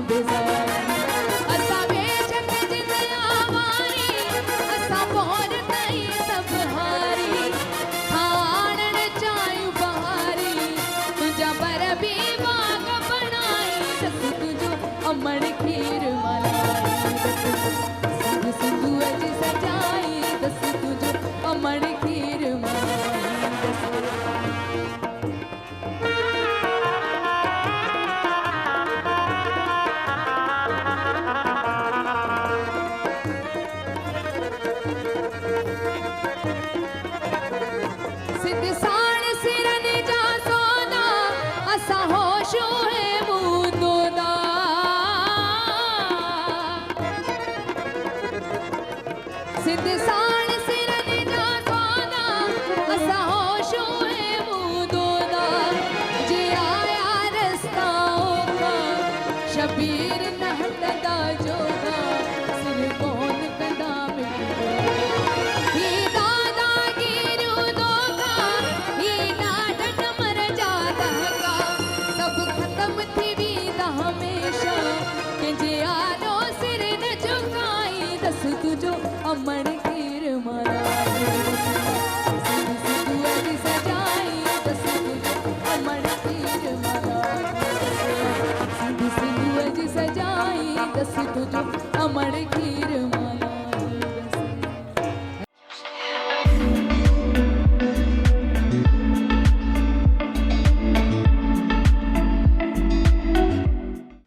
बेजार असा बेशक जिंदयावारी असा मोर तई सब हारी खाण चायु बहारी तुझा पर भी बाग बनाई दस तुझो अमण खीर मलाई सिंधु सिंधु अजी सजाई दस तुझो अमण खीर मलाई सिद्ध साण सिरन जा सोना असा होशो है मुदोदा सिद्ध साण सिरन जा सोना असा होशो है मुदोदा जे आया रस्ताओं का शबीर न हटदा जोदा सिर कौन कंदा मिटदा ही दादागिरी दोगा ही नाटक मर जाता का सब खत्म थी वीदा हमेशा के जे आलो सिर न झुकाई दस तुझो अमण खीर मलाई सिंधु सिंधु अजी सजाई दस तुझो अमण खीर मलाई सिंधु सिंधु अजी सजाई दस तुझो अमण खीर मलाई